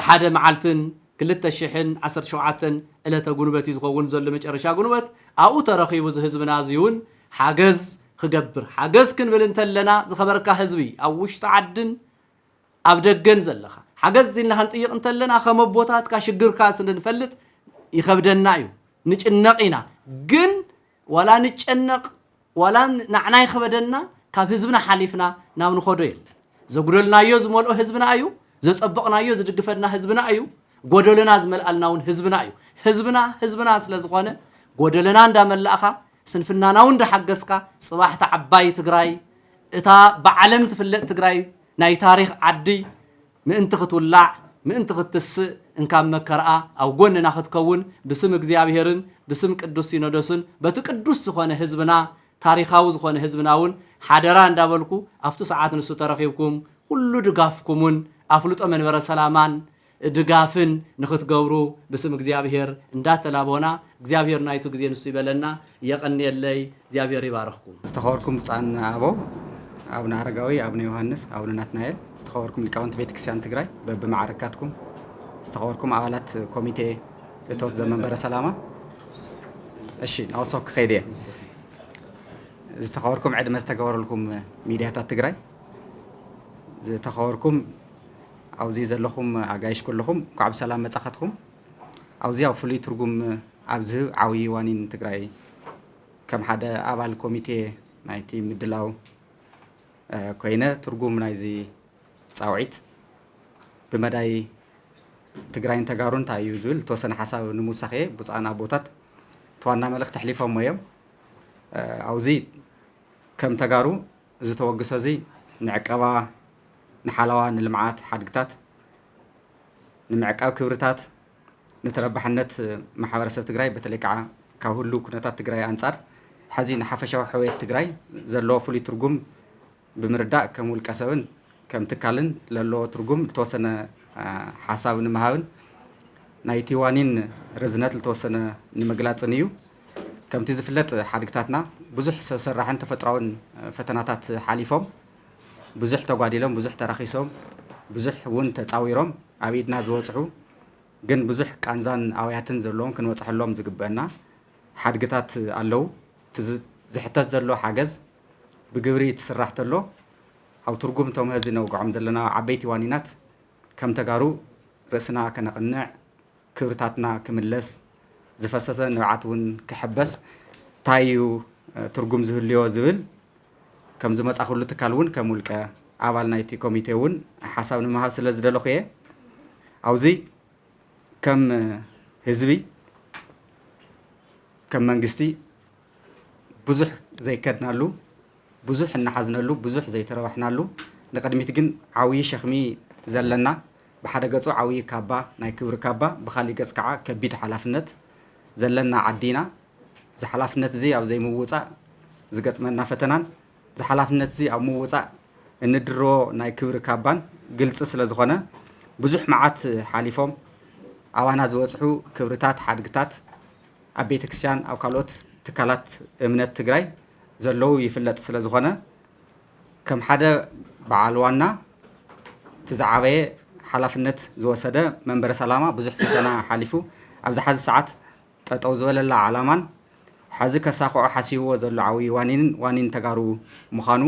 ሓደ መዓልትን 2017 ዕለተ ጉንበት ዝኸውን ዘሎ መጨረሻ ጉንበት ኣብኡ ተረኺቡ ህዝብና እዚውን ሓገዝ ክገብር ሓገዝ ክንብል እንተለና ዝኸበርካ ህዝቢ ኣብ ውሽጢ ዓድን ኣብ ደገን ዘለኻ ሓገዝ ኢልና ክንጥይቕ እንተለና ከም ኣቦታትካ ሽግርካ ስንፈልጥ ይኸብደና እዩ ንጭነቕ ኢና ግን ወላ ንጨነቕ ወላ ንዕና ይኸበደና ካብ ህዝብና ሓሊፍና ናብ ንኸዶ የለን ዘጉደልናዮ ዝመልኦ ህዝብና እዩ ዘፀበቕናዮ ዝድግፈና ህዝብና እዩ ጎደለና ዝመልአልና እውን ህዝብና እዩ ህዝብና ስለ ዝኾነ ጎደለና እንዳመላእኻ ስንፍናና እውን እንዳሓገዝካ ጽባሕታ ዓባይ ትግራይ እታ ብዓለም ትፍለጥ ትግራይ ናይ ታሪኽ ዓዲ ምእንቲ ክትውላዕ ምእንቲ ክትስእ እንካብ መከርኣ ኣብ ጎንና ክትከውን ብስም እግዚኣብሔርን ብስም ቅዱስ ሲኖዶስን በቲ ቅዱስ ዝኾነ ህዝብና ታሪኻዊ ዝኾነ ህዝብና እውን ሓደራ እንዳበልኩ ኣብቲ ሰዓት ንሱ ተረኺብኩም ኩሉ ድጋፍኩምን ኣፍልጦ መንበረ ሰላማን ድጋፍን ንኽትገብሩ ብስም እግዚኣብሔር እንዳተላቦና እግዚኣብሔር ናይቱ ግዜ ንሱ ይበለና የቐኒየለይ እግዚኣብሔር ይባርኽኩም ዝተኸበርኩም ብፃን ኣቦ አቡነ አረጋዊ አቡነ ዮሐንስ አቡነ ናትናኤል ዝተኸበርኩም ሊቃውንት ቤተክርስቲያን ትግራይ በብማዕረካትኩም ዝተኸበርኩም ኣባላት ኮሚቴ እቶት ዘመንበረ ሰላማ እሺ ናውሶክ ከይደ ዝተኸበርኩም ዕድመ ዝተገበረልኩም ሚድያታት ትግራይ ዝተኸበርኩም ኣብዚ ዘለኹም ኣጋይሽ ኩልኹም ኳዕ ብሰላም መጻኸትኩም ኣብዚ ኣብ ፍሉይ ትርጉም ኣብዚ ዓብዪ ዋኒን ትግራይ ከም ሓደ ኣባል ኮሚቴ ናይቲ ምድላው ኮይነ ትርጉም ናይዚ ፃውዒት ብመዳይ ትግራይን ተጋሩን እንታይ እዩ ዝብል ተወሰነ ሓሳብ ንምውሳኽ እየ ብፃና ቦታት ተዋና መልእኽቲ ተሕሊፎም እዮም ኣብዚ ከም ተጋሩ ዝተወግሶ እዚ ንዕቀባ ንሓለዋ ንልምዓት ሓድግታት ንምዕቃብ ክብርታት ንተረባሕነት ማሕበረሰብ ትግራይ በተለይ ከዓ ካብ ሁሉ ኩነታት ትግራይ ኣንጻር ሕዚ ንሓፈሻዊ ሕውየት ትግራይ ዘለዎ ፍሉይ ትርጉም ብምርዳእ ከም ውልቀ ሰብን ከም ትካልን ዘለዎ ትርጉም ዝተወሰነ ሓሳብ ንምሃብን ናይቲ ዋኒን ርዝነት ዝተወሰነ ንምግላፅን እዩ ከምቲ ዝፍለጥ ሓድግታትና ብዙሕ ሰብ ሰራሕን ተፈጥራውን ፈተናታት ሓሊፎም ብዙሕ ተጓዲሎም ብዙሕ ተራኺሶም ብዙሕ እውን ተፃዊሮም ኣብ ኢድና ዝወፅሑ ግን ብዙሕ ቃንዛን ኣውያትን ዘለዎም ክንበፅሐሎም ዝግበአና ሓድግታት ኣለው ዝሕተት ዘሎ ሓገዝ ብግብሪ ትስራሕ ተሎ ኣብ ትርጉም ቶም ህዚ ነውግዖም ዘለና ዓበይቲ ዋኒናት ከም ተጋሩ ርእስና ከነቕንዕ ክብርታትና ክምለስ ዝፈሰሰ ንብዓት እውን ክሕበስ እንታይ እዩ ትርጉም ዝህልዮ ዝብል ከም ዝመፃ ኩሉ ትካል እውን ከም ውልቀ ኣባል ናይቲ ኮሚቴ እውን ሓሳብ ንምሃብ ስለ ዝደለኹ እየ ኣብዚ ከም ህዝቢ ከም መንግስቲ ብዙሕ ዘይከድናሉ ብዙሕ እናሓዝነሉ ብዙሕ ዘይተረባሕናሉ ንቅድሚት ግን ዓብዪ ሸኽሚ ዘለና ብሓደ ገጹ ዓብዪ ካባ ናይ ክብሪ ካባ ብኻሊእ ገጽ ከዓ ከቢድ ሓላፍነት ዘለና ዓዲና ዝሓላፍነት እዚ ኣብ ዘይምውፃእ ዝገጥመና ፈተናን ዝሓላፍነት እዚ ኣብ ምውፃእ እንድሮ ናይ ክብሪ ካባን ግልፂ ስለ ዝኾነ ብዙሕ መዓት ሓሊፎም ኣዋና ዝበፅሑ ክብርታት ሓድግታት ኣብ ቤተ ክርስቲያን ኣብ ካልኦት ትካላት እምነት ትግራይ ዘለው ይፍለጥ ስለ ዝኾነ ከም ሓደ በዓል ዋና ትዝዓበየ ሓላፍነት ዝወሰደ መንበረ ሰላማ ብዙሕ ፈተና ሓሊፉ ኣብዚ ሓዚ ሰዓት ጠጠው ዝበለላ ዓላማን ሕዚ ከሳኽዖ ሓሲብዎ ዘሎ ዓብዪ ዋኒን ተጋሩ ምዃኑ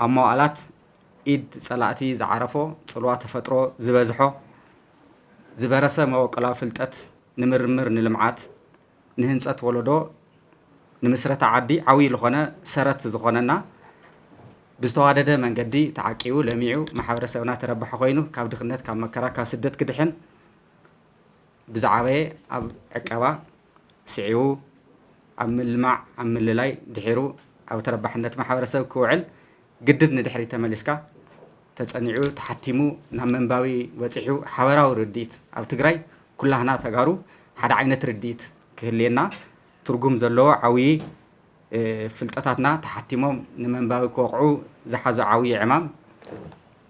ኣብ መዋእላት ኢድ ፀላእቲ ዝዓረፎ ፅልዋ ተፈጥሮ ዝበዝሖ ዝበረሰ መወቀላዊ ፍልጠት ንምርምር ንልምዓት ንህንፀት ወለዶ ንምስረታ ዓዲ ዓብዪ ዝኾነ ሰረት ዝኾነና ብዝተዋደደ መንገዲ ተዓቂቡ ለሚዑ ማሕበረሰብና ተረባሐ ኮይኑ ካብ ድኽነት ካብ መከራ ካብ ስደት ክድሕን ብዛዕበየ ኣብ ዕቀባ ስዒቡ ኣብ ምልማዕ ኣብ ምልላይ ድሒሩ ኣብ ተረባሕነት ማሕበረሰብ ክውዕል ግድን ንድሕሪ ተመሊስካ ተፀኒዑ ተሓቲሙ ናብ መንባዊ በፂሑ ሓበራዊ ርድኢት ኣብ ትግራይ ኩላህና ተጋሩ ሓደ ዓይነት ርድኢት ክህልየና ትርጉም ዘለዎ ዓብዪ ፍልጠታትና ተሓቲሞም ንመንባዊ ክወቕዑ ዝሓዘ ዓብዪ ዕማም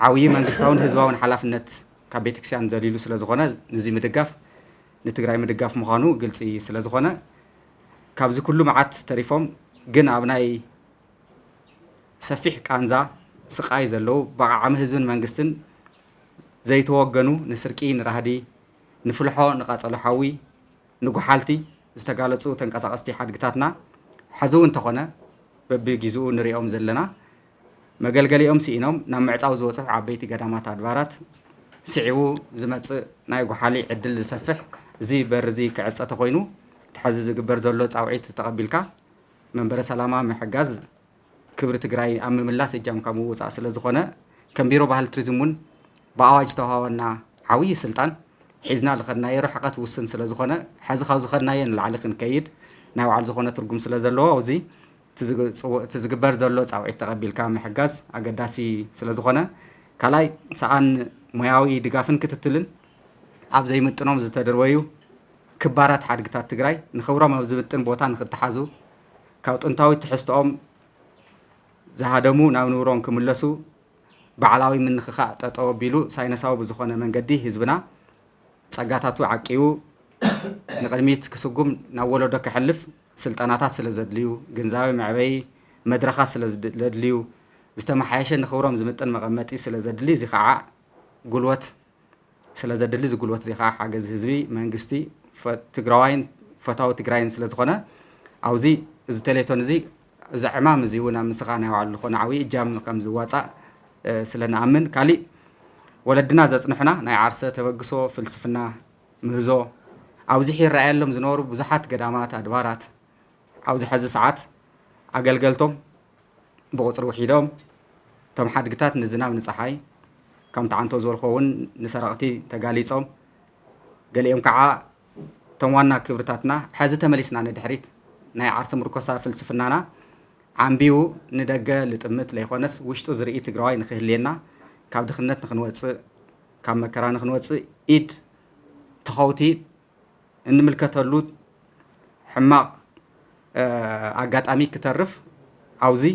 ዓብዪ መንግስታውን ህዝባውን ሓላፍነት ካብ ቤተክርስቲያን ዘሊሉ ስለ ዝኾነ ነዚ ምድጋፍ ንትግራይ ምድጋፍ ምዃኑ ግልፂ ስለ ዝኾነ ካብዚ ኩሉ መዓት ተሪፎም ግን ኣብ ናይ ሰፊሕ ቃንዛ ስቃይ ዘለው ብቃዓሚ ህዝብን መንግስትን ዘይተወገኑ ንስርቂ ንራህዲ ንፍልሖ ንቃጸሎ ሓዊ ንጉሓልቲ ዝተጋለጹ ተንቀሳቐስቲ ሓድግታትና ሕዝው እንተኾነ በቢግዚኡ ንሪኦም ዘለና መገልገሊኦም ሲኢኖም ናብ ምዕፃው ዝበፅሑ ዓበይቲ ገዳማት ኣድባራት ስዒቡ ዝመጽእ ናይ ጉሓሊ ዕድል ዝሰፍሕ እዚ በር እዚ ክዕፀ ተኮይኑ ትሕዚ ዝግበር ዘሎ ፃውዒት ተቐቢልካ መንበረ ሰላማ ምሕጋዝ ክብሪ ትግራይ ኣብ ምምላስ እጃምካ ምውፃእ ስለ ዝኾነ ከም ቢሮ ባህሊ ቱሪዝም እውን ብኣዋጅ ዝተዋሃበና ዓብዪ ስልጣን ሒዝና ዝኸድናዮ ርሕቐት ውስን ስለ ዝኾነ ሕዚ ካብ ዝኸድናዮ ንላዕሊ ክንከይድ ናይ ባዕሉ ዝኾነ ትርጉም ስለ ዘለዎ እዚ እቲ ዝግበር ዘሎ ፃውዒት ተቐቢልካ ምሕጋዝ ኣገዳሲ ስለ ዝኾነ ካልኣይ ሰኣን ሞያዊ ድጋፍን ክትትልን ኣብ ዘይምጥኖም ዝተደርወዩ ክባራት ሓድግታት ትግራይ ንኽብሮም ኣብ ዝምጥን ቦታ ንክተሓዙ ካብ ጥንታዊ ትሕዝቶኦም ዝሃደሙ ናብ ንብሮም ክምለሱ ባዕላዊ ምንኽኻእ ጠጠው ኣቢሉ ሳይነሳዊ ብዝኾነ መንገዲ ህዝብና ጸጋታቱ ዓቂቡ ንቅድሚት ክስጉም ናብ ወለዶ ክሕልፍ ስልጠናታት ስለ ዘድልዩ ግንዛቤ መዕበይ መድረኻት ስለ ዘድልዩ ዝተመሓየሸ ንኽብሮም ዝምጥን መቐመጢ ስለ ዘድሊ እዚ ከዓ ጉልበት ስለ ዘድሊ እዚ ጉልበት እዚ ከዓ ሓገዝ ህዝቢ መንግስቲ ትግራዋይን ፈታዊ ትግራይን ስለ ዝኾነ ኣብዚ እዚ ቴሌቶን እዚ እዚ ዕማም እዚ እውን ኣብ ምስኻ ናይ ባዕሉ ዝኾነ ዓብዪ እጃም ከም ዝዋፃእ ስለ ንኣምን ካሊእ ወለድና ዘፅንሑና ናይ ዓርሰ ተበግሶ ፍልስፍና ምህዞ ኣብዚ ይረኣየሎም ዝነበሩ ብዙሓት ገዳማት ኣድባራት ኣብዚ ሕዚ ሰዓት ኣገልገልቶም ብቁፅሪ ውሒዶም እቶም ሓድግታት ንዝናብ ንፀሓይ ከምቲ ዓንቶ ዝበልኮ እውን ንሰረቕቲ ተጋሊፆም ገሊኦም ከዓ እቶም ዋና ክብርታትና ሕዚ ተመሊስና ንድሕሪት ናይ ዓርሰ ምርኮሳ ፍልስፍናና ዓንቢቡ ንደገ ልጥምት ዘይኮነስ ውሽጡ ዝርኢ ትግራዋይ ንክህልየና ካብ ድኽነት ንክንወፅእ ካብ መከራ ንክንወፅእ ኢድ ተኸውቲ እንምልከተሉ ሕማቕ ኣጋጣሚ ክተርፍ ኣብዚ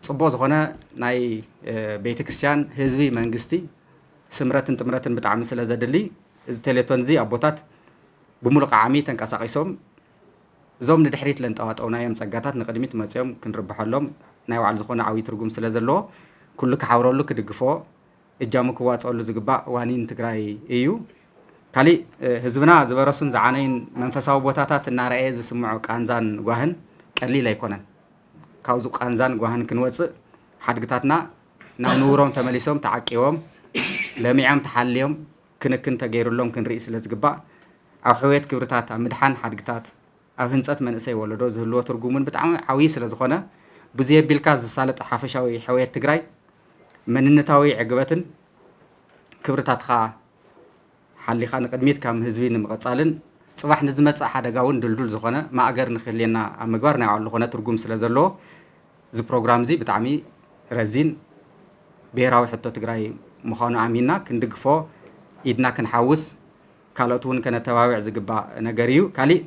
ጽቡቕ ዝኾነ ናይ ቤተ ክርስቲያን ህዝቢ መንግስቲ ስምረትን ጥምረትን ብጣዕሚ ስለ ዘድሊ እዚ ቴሌቶን እዚ ኣቦታት ብምሉእ ቃዕሚ ተንቀሳቒሶም እዞም ንድሕሪት ለንጠዋጠውናዮም ፀጋታት ንቅድሚት መፅኦም ክንርብሐሎም ናይ ባዕሉ ዝኾነ ዓብዪ ትርጉም ስለ ዘለዎ ኩሉ ክሓብረሉ ክድግፎ እጃሙ ክዋፀሉ ዝግባእ ዋኒን ትግራይ እዩ ካሊእ ህዝብና ዝበረሱን ዝዓነይን መንፈሳዊ ቦታታት እናርአየ ዝስምዖ ቃንዛን ጓህን ቀሊል ኣይኮነን ካብዚ ቃንዛን ጓህን ክንወፅእ ሓድግታትና ናብ ንብሮም ተመሊሶም ተዓቂቦም ለሚዖም ተሓልዮም ክንክን ተገይሩሎም ክንርኢ ስለ ዝግባእ ኣብ ሕውየት ክብርታት ኣብ ምድሓን ሓድግታት ኣብ ህንፀት መንእሰይ ወለዶ ዝህልዎ ትርጉምን ብጣዕሚ ዓብዪ ስለ ዝኾነ ብዙ የቢልካ ዝሳለጥ ሓፈሻዊ ሕውየት ትግራይ መንነታዊ ዕግበትን ክብርታትካ ሓሊኻ ንቅድሚት ካብ ህዝቢ ንምቕፃልን ፅባሕ ንዝመፅእ ሓደጋ እውን ድልዱል ዝኾነ ማእገር ንክህልየና ኣብ ምግባር ናይ ባዕሉ ዝኾነ ትርጉም ስለ ዘለዎ እዚ ፕሮግራም እዚ ብጣዕሚ ረዚን ብሄራዊ ሕቶ ትግራይ ምዃኑ ኣሚንና ክንድግፎ ኢድና ክንሓውስ ካልኦት እውን ከነተባብዕ ዝግባእ ነገር እዩ ካሊእ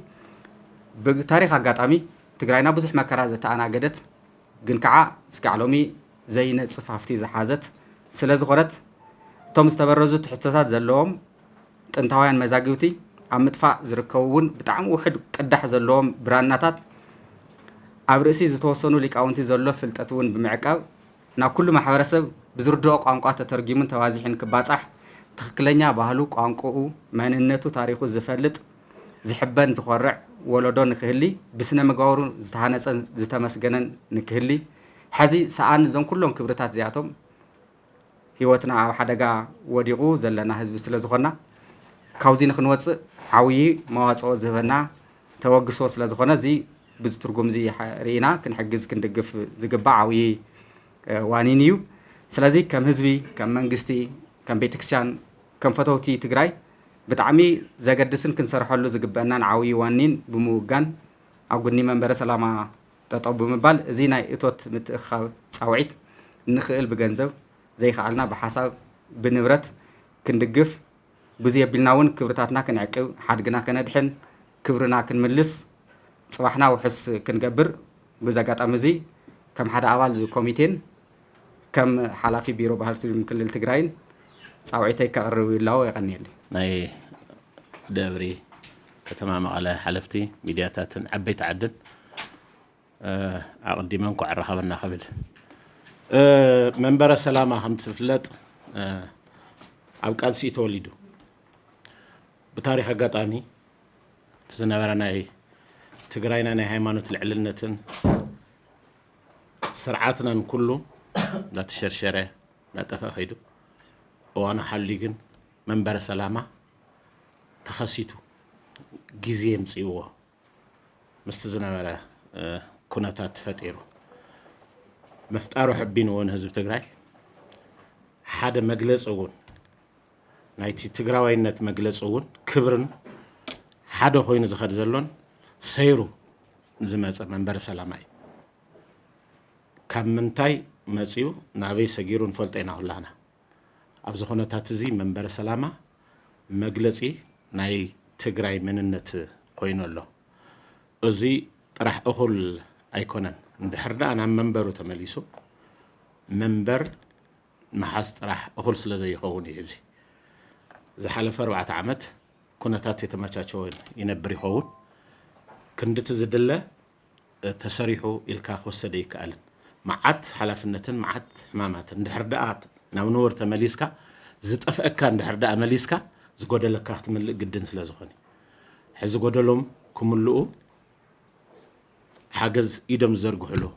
ብታሪክ ኣጋጣሚ ትግራይና ብዙሕ መከራ ዘተኣናገደት ግን ከዓ እስካዕ ሎሚ ዘይነፅፍ ሃፍቲ ዝሓዘት ስለ ዝኾነት እቶም ዝተበረዙ ትሕዝቶታት ዘለዎም ጥንታውያን መዛግብቲ ኣብ ምጥፋእ ዝርከቡ እውን ብጣዕሚ ውሕድ ቅዳሕ ዘለዎም ብራናታት ኣብ ርእሲ ዝተወሰኑ ሊቃውንቲ ዘሎ ፍልጠት እውን ብምዕቃብ ናብ ኩሉ ማሕበረሰብ ብዝርድኦ ቋንቋ ተተርጊሙን ተዋዚሕን ክባፃሕ ትክክለኛ ባህሉ ቋንቋኡ መንነቱ ታሪኹ ዝፈልጥ ዝሕበን ዝኮርዕ ወለዶ ንክህሊ ብስነ ምግባሩ ዝተሃነፀን ዝተመስገነን ንክህሊ ሕዚ ሰኣን እዞም ኩሎም ክብርታት እዚኣቶም ሂወትና ኣብ ሓደጋ ወዲቑ ዘለና ህዝቢ ስለ ዝኾና ካብዚ ንክንወፅእ ዓብዪ መዋፅኦ ዝህበና ተወግሶ ስለ ዝኾነ እዚ ብዙ ትርጉም እዚ ርኢና ክንሕግዝ ክንድግፍ ዝግባእ ዓብዪ ዋኒን እዩ ስለዚ ከም ህዝቢ ከም መንግስቲ ከም ቤተክርስትያን ከም ፈተውቲ ትግራይ ብጣዕሚ ዘገድስን ክንሰርሐሉ ዝግበአናን ዓብዪ ዋኒን ብምውጋን ኣብ ጉኒ መንበረ ሰላማ ጠጠው ብምባል እዚ ናይ እቶት ምትእኽኻብ ፃውዒት ንኽእል ብገንዘብ ዘይከኣልና ብሓሳብ ብንብረት ክንድግፍ ብዙ የቢልና እውን ክብርታትና ክንዕቅብ ሓድግና ከነድሕን ክብርና ክንምልስ ፅባሕና ውሕስ ክንገብር በዚ ኣጋጣሚ እዚ ከም ሓደ ኣባል ኮሚቴን ከም ሓላፊ ቢሮ ባህሊ ቱሪዝም ክልል ትግራይን ፃውዒተይ ከቕርብ ይላዎ ይቐኒየሊ ናይ ደብሪ ከተማ መቐለ ሓለፍቲ ሚድያታትን ዓበይቲ ዓድን ኣቐዲመን ኳዕ ረኸበና ክብል መንበረ ሰላማ ከም ትፍለጥ أو قالسي توليدو بتاريخ قطاني تزنبرنا تقرأينا نهاية مانوت العلنتن سرعاتنا كله لا تشرشره لا تفاخيدو وانا حليقن منبر سلامة تخسيتو جزيم سيوه مستزنبرا كوناتات فتيرو مفتارو حبين وون هزب تقرأي حدا مجلس أون نايتي تقرأينات مجلس أون كبرن حدا خوين زخد زلون سيرو زماز منبر سلامي كم منتاي مسيو نافي سجيرون فلتينا هلانا أبز خونتات زي منبر سلامة مجلسي ناي تقرأي من النت خوين الله أزي راح أخل أيكونن ندحرنا أنا منبرو تمليسو منبر محاست راح أخل سلزي يخوني هزي زي حالة 4 عامات كنا تاتي تماشاچون ينبري خون كندت زدله تسريحو الكا وسد يكالن معت حلفنتن معت حمامات ندحردات ناو نور تمليسكا زطفأكا ندحردا مليسكا زغودلكا تمل قدن سلازخوني حز غودلوم كملؤ حاجز يدم زرغحلو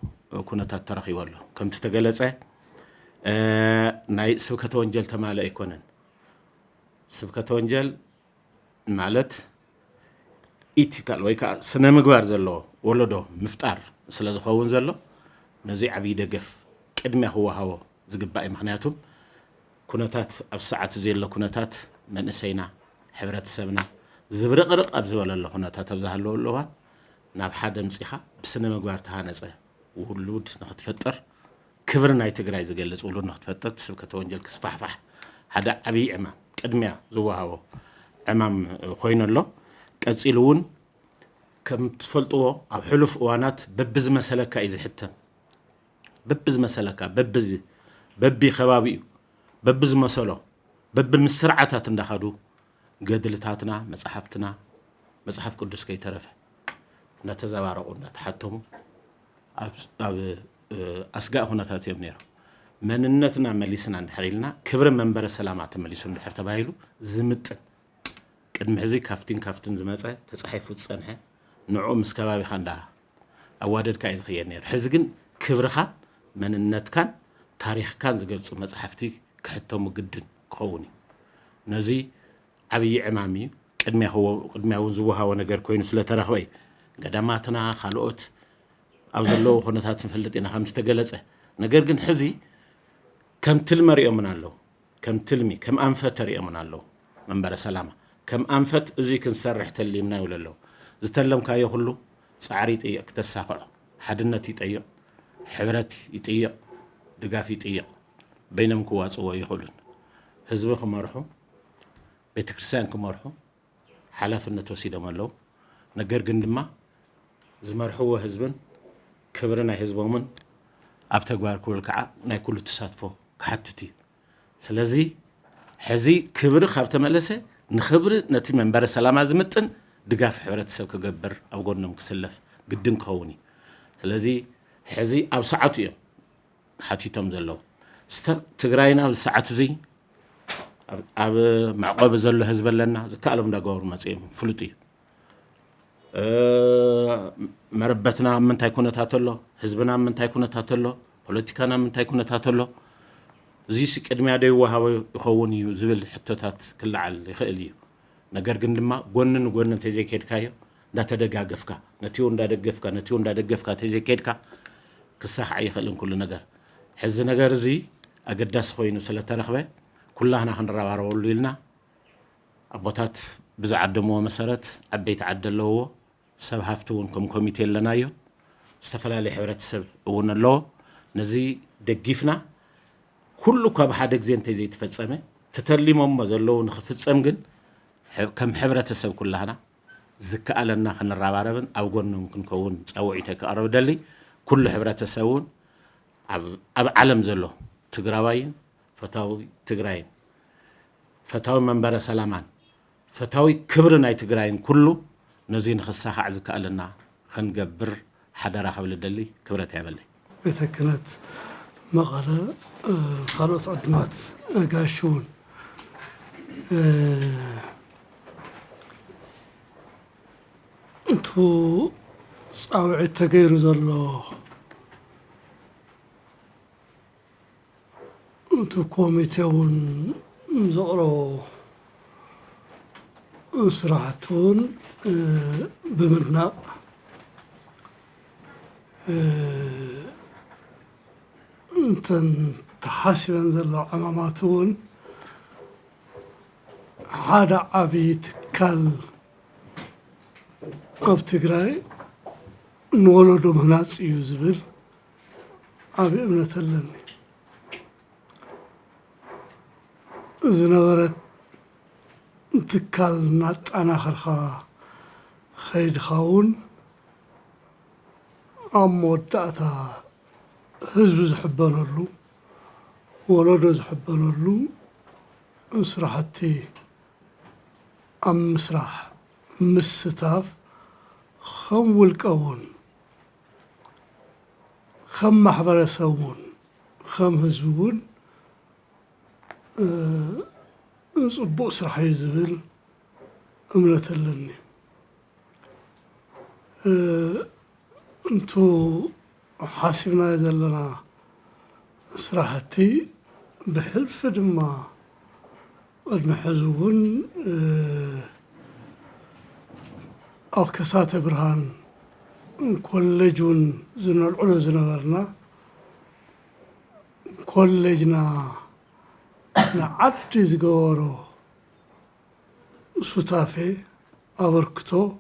كنا تترخي والله كم تتجلسه ناي سبكة وانجل تمالا يكونن سبكة وانجل مالت إيتيكال ويكا سنة مقبار زلو ولدو مفتار سلازو خوون زلو نزي عبيد قف كدمه هو زقبائي مخنياتهم كونتات أبساعة زيلو كونتات من أسينا حبرات سبنا زبرقرق أبزوال الله كونتات أبزها اللوان ناب حدا مسيخة بسنة مقبار تهانزه وولود نختفتر كبرنا يتقرأي زقلز ولود نختفتر سبكة وانجل كسفحفح هذا أبي إمام كدمه زوهاو أمام خوين الله كأسئلون كم تفلتوا أو حلف وانات ببز مسلكة إذا حتى ببز مسلكة ببي خوابي ببز مسلو بب المسرعة تندخلوا قدلتاتنا مصحف قدس كي ترفع نتزوارقوا نتحتموا أب أسقاء هنا تاتي منيرو من النتنا مليسنا نحريلنا كبر منبر سلامات مليسون نحر تبايلو زمتن قدم حزي كافتين زمصه تصحيفو تصنحه نعو مسكبابي خندا اوادد كاي زخير نير حزقن كبرخا مننت كان تاريخ كان زغلصو مصحفتي كحتمو قدن كوني نزي ابي امامي قدمياو زوها ونجر كوينو سلترخوي قداماتنا خالوت أوزلو خناتات نفلتينا خمس تجلسه نجر جن حزي كم تلمر يأمن الله كم تلمي كم أنفتر يأمن الله منبر سلامة كم أنفت زي كنسرح تلي منا ولا الله زتلم كايو كله سعريت إيه اكتساقع حدنتي تيق حبرتي يتيق دقافي تيق بينهم كواس هو يقولون حزبكم مرحو بيتكرسانكم مرحو حلف النتوسي دم الله نجر جندما زمرحو حزبن كبرنا حزبهم أبتقبار كل كعة ناي كل تساتفو كحتتي سلازي حزي كبر خابت ملسه نخبر نتي منبر سلام ازمتن دقاف حبرت سب كجبر او قرنم كسلف قدن كوني سلازي حزي او ساعته يوم حتيتم زلو تقراينا بالساعة زي اب معقوب زلو حزب لنا زكالم داغور مصيم فلطي مربتنا من تايكونه تاتلو حزبنا من تايكونه تاتلو بوليتيكانا من تايكونه تاتلو زي قدميا دي وهاو يخوني زبل حتتات كلعل يخيلي نجر جن لما غونن تيزي كيدكايو دا تدغاغفكا نتيو اندادغفكا تيزي كيدكا كساح يخلن كل نجر حز نجر زي اقداس خوينو سلترخبه كلنا هنراوارو ليلنا ابوتات بزعدمو مسرت ابيت عدلو سب هافتون كوميتي لنايو استفلالي حبرتسب ون الله نزي دغيفنا كله كاب حدك زين تزي تفصمه تتليمم مزلو نخفصم جن كم حبرتسب كلنا زكالنا خنراباربن او غنم كنكون صوعيته كقرب دلي كل حبرتسبون اب عالم زلو تግራዋይን فتاوي تግራይን فتاوي منبر سلامان فتاوي كبرنا تግራይን كله نزين خصاخ زكالنا خنقبر حدرا خبل دلي كبرت يابلي بتكنت مقالة خالوت عدمات قاشون انتو صاوعي تغير زلو انتو كوميتيون زغرو سرعتون بمرنا انتن تحاسبا زلو عماماتون عادة عبيد كال أب تقرأي نولدو مهناس يوزبل عبي ابنة اللني زنورت تكال نات أنا خرخا خيد خاون ودأتا حزب زحبان اللو ولدو زحبان اللو مسرحتي مسرح مستاف خم والكون خم محبر سوون خم هزبون صبو سرح يزبل أمنة لني انتو حاسبنا يدلنا سراحتي بحلف دما المحزون أو كسات برهان كولجون زنا العلا زنبرنا كولجنا نعد زغورو سوتافي أوركتو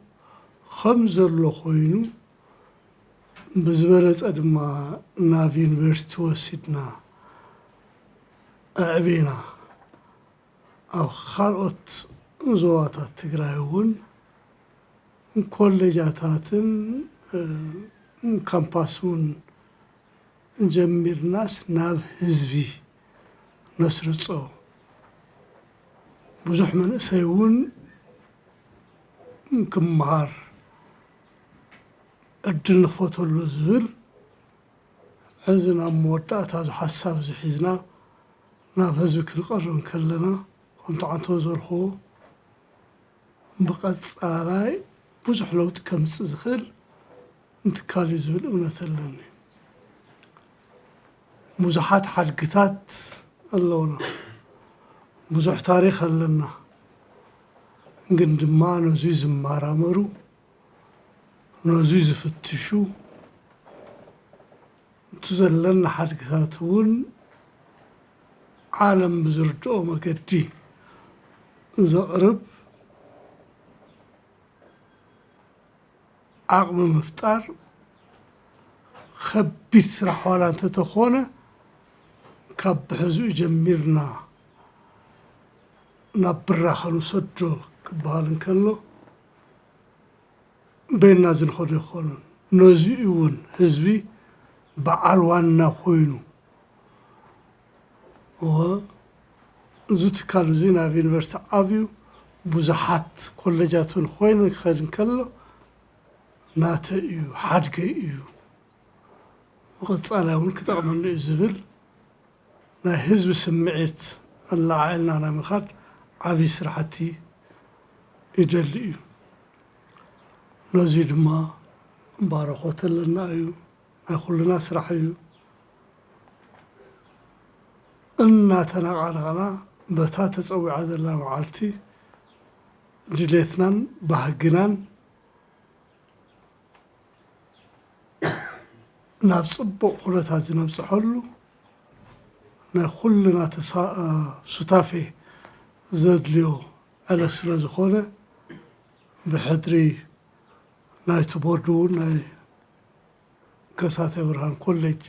خمز اللو خوينو بزبلت أدما نافي يونيفرسيتي وسيدنا أعبينا أو خلقت زواتات تقرايون كولجاتاتن كامباسون نجمر ناس ناف هزبي نسرصو بزح من أسيون كمهار أدن فوتو اللزبل حزنا مودات هذا حساب زحيزنا ناف هزبك القرن كلنا كنت عنتو زورخو بقت صاراي بزح لوت كم تزخل انت كالي زبل أمنة اللني مزحات حلقتات اللونا مزح تاريخ لنا قند ما نزيز مارامرو نزيز فتشو تزلنا حلقتاتون عالم بزرجو مقدي زقرب عقم مفتار خبيت سرح ولا انت تخونه كاب حزو جميرنا نبرا خلو صدو كبالن كله بين نازل خدو خلون نزيون حزبي بعالوانا خوينو زوت كالو زينا في يونيفرسيتي افيو بوزحات كولجاتون خوين خدن كله ناتا ايو حادقة ايو وقد صالحون كتغمن زبل نا حزب سمعت الله عيلنا انا مخاد عبي سرحتي يجل ايو نزيد ما مبارخوت لنا ايو ناخل لنا سرح ايو إنا تنقعنا بتا تسوي عاد الله معالتي جليتنا بحقنا نفسبو قلت هذه نفس حلو نخلنا ستافي زاد ليو على سلا زخونة بحدري نايت بوردون ناي كسات برهان كوليج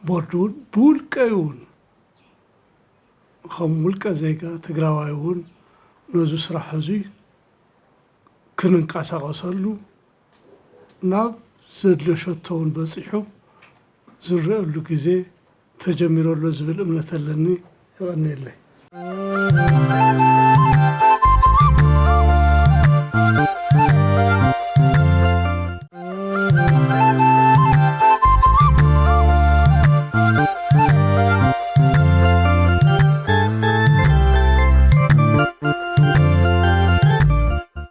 بوردون بول كيون خمولك زيكا تقراوايون نوزو سرح زي كنن قاسا قصلو ناب زاد ليو شتون بصيحو زرق له كذا تجمير الله زبل أمنة لني يغني الله